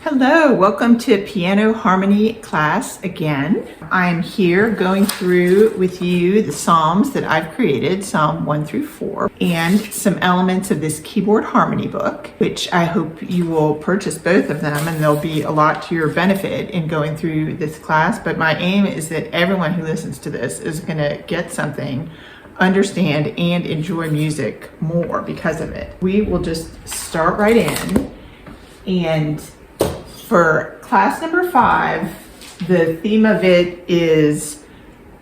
Hello, welcome to Piano Harmony class again. I'm here going through with you the Psalms that I've created, Psalm 1 through 4, and some elements of this keyboard harmony book, which I hope you will purchase both of them, and there'll be a lot to your benefit in going through this class. But my aim is that everyone who listens to this is going to get something, understand, and enjoy music more because of it. We will just start right in, and for class number 5, the theme of it is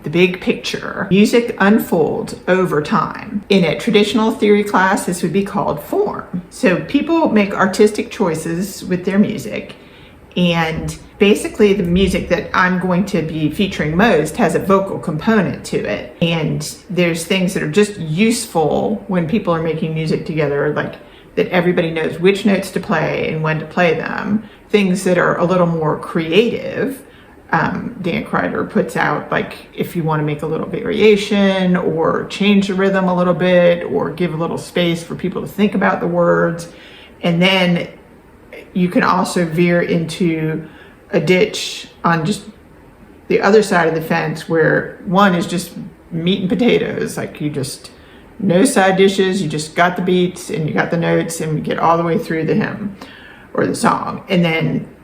the big picture. Music unfolds over time. In a traditional theory class, this would be called form. So people make artistic choices with their music, and basically the music that I'm going to be featuring most has a vocal component to it. And there's things that are just useful when people are making music together, like that everybody knows which notes to play and when to play them. Things that are a little more creative, Dan Kreider puts out, like if you want to make a little variation or change the rhythm a little bit or give a little space for people to think about the words. And then you can also veer into a ditch on just the other side of the fence where one is just meat and potatoes, like you just no side dishes, you just got the beats and you got the notes and you get all the way through the hymn or the song. And then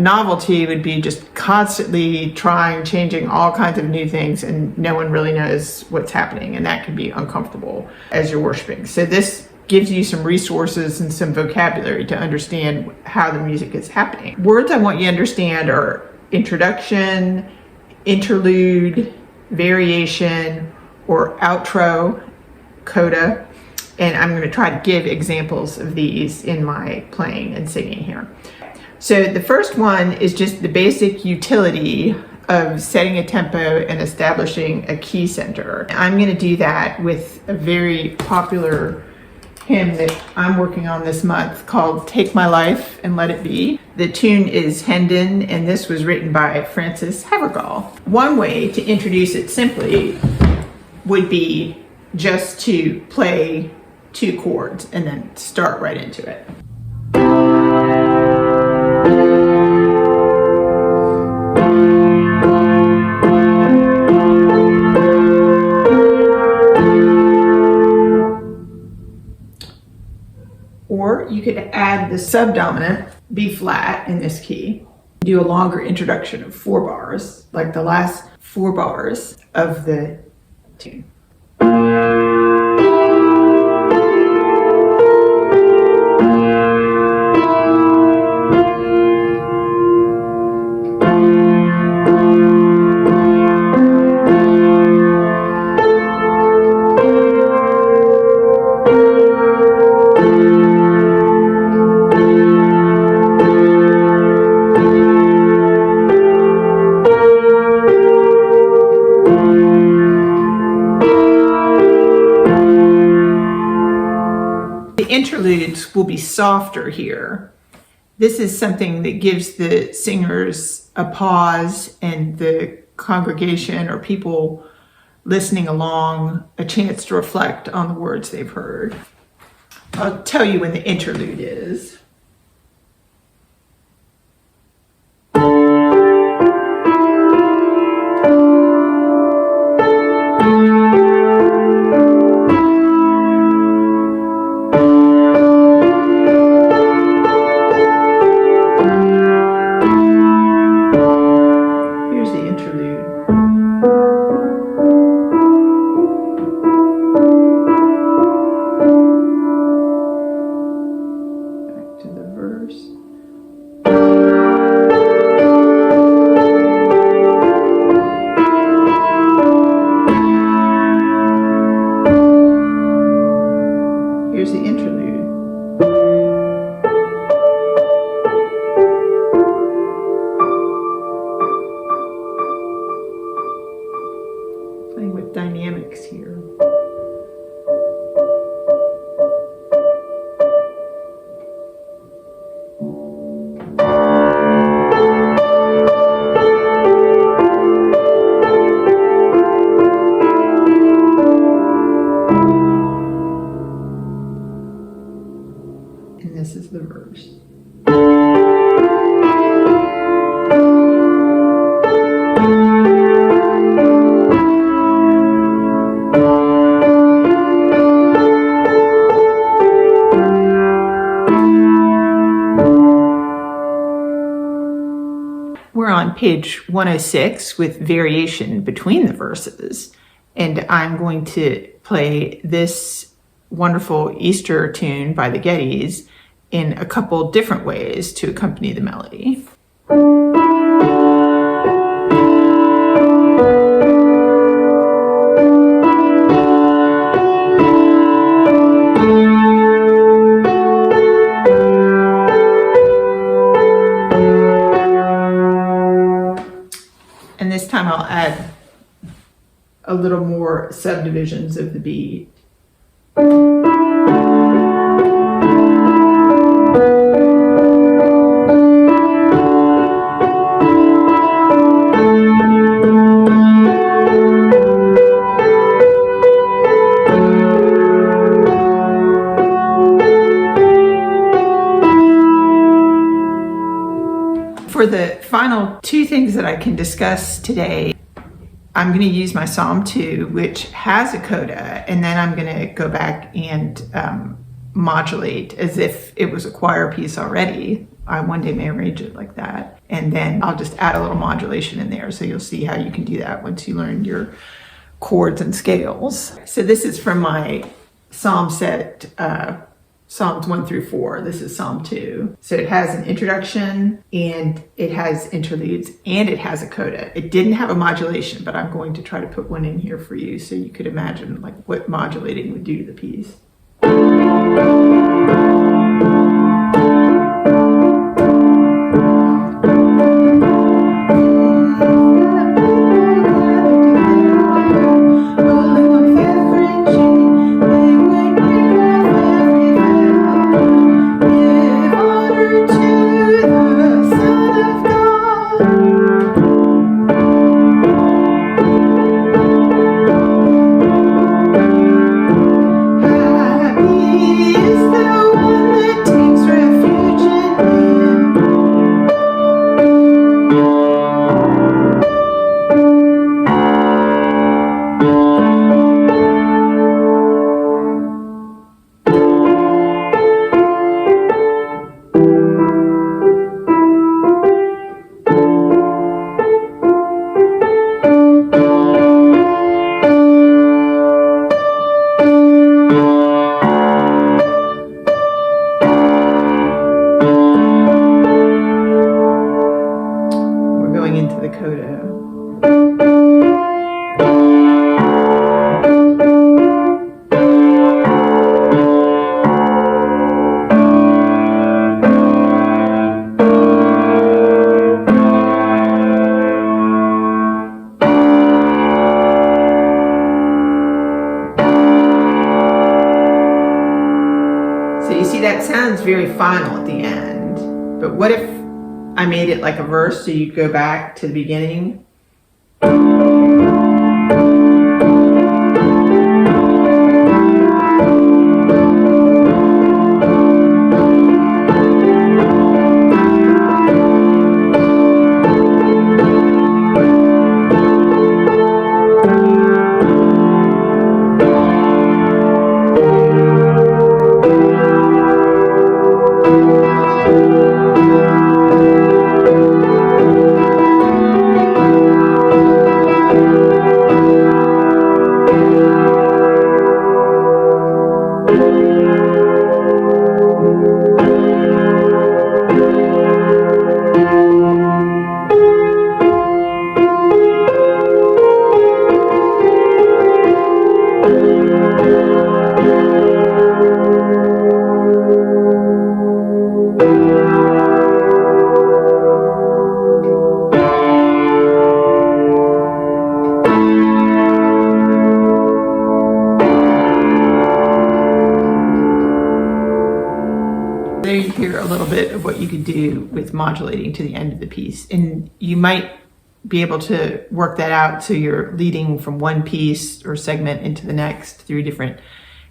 novelty would be just constantly changing all kinds of new things, and no one really knows what's happening, and that can be uncomfortable as you're worshiping. So this gives you some resources and some vocabulary to understand how the music is happening. Words I want you to understand are introduction, interlude, variation, or outro, coda, and I'm going to try to give examples of these in my playing and singing here. So the first one is just the basic utility of setting a tempo and establishing a key center. I'm going to do that with a very popular hymn that I'm working on this month called Take My Life and Let It Be. The tune is Hendon, and this was written by Francis Havergal. One way to introduce it simply would be just to play 2 chords and then start right into it. Or you could add the subdominant B flat in this key, do a longer introduction of 4 bars, like the last 4 bars of the tune. Interludes will be softer here. This is something that gives the singers a pause and the congregation or people listening along a chance to reflect on the words they've heard. I'll tell you when the interlude is. We're on page 106 with variation between the verses, and I'm going to play this wonderful Easter tune by the Gettys in a couple different ways to accompany the melody. And this time I'll add a little more subdivisions of the beat. For the final two things that I can discuss today, I'm going to use my Psalm 2, which has a coda, and then I'm going to go back and modulate as if it was a choir piece already. I one day may arrange it like that. And then I'll just add a little modulation in there. So you'll see how you can do that once you learn your chords and scales. So this is from my Psalm set, Psalms 1 through 4. This is Psalm 2. So it has an introduction and it has interludes and it has a coda. It didn't have a modulation, but I'm going to try to put one in here for you so you could imagine like what modulating would do to the piece. Into the coda. So you see that sounds very final at the end, but what if I made it like a verse, so you go back to the beginning. There you hear a little bit of what you could do with modulating to the end of the piece. And you might be able to work that out so you're leading from one piece or segment into the next through different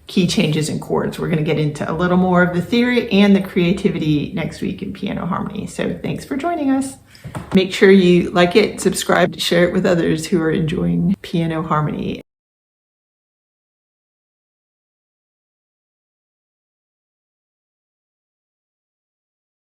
key changes in chords. We're going to get into a little more of the theory and the creativity next week in piano harmony. So thanks for joining us. Make sure you like it, subscribe, share it with others who are enjoying piano harmony.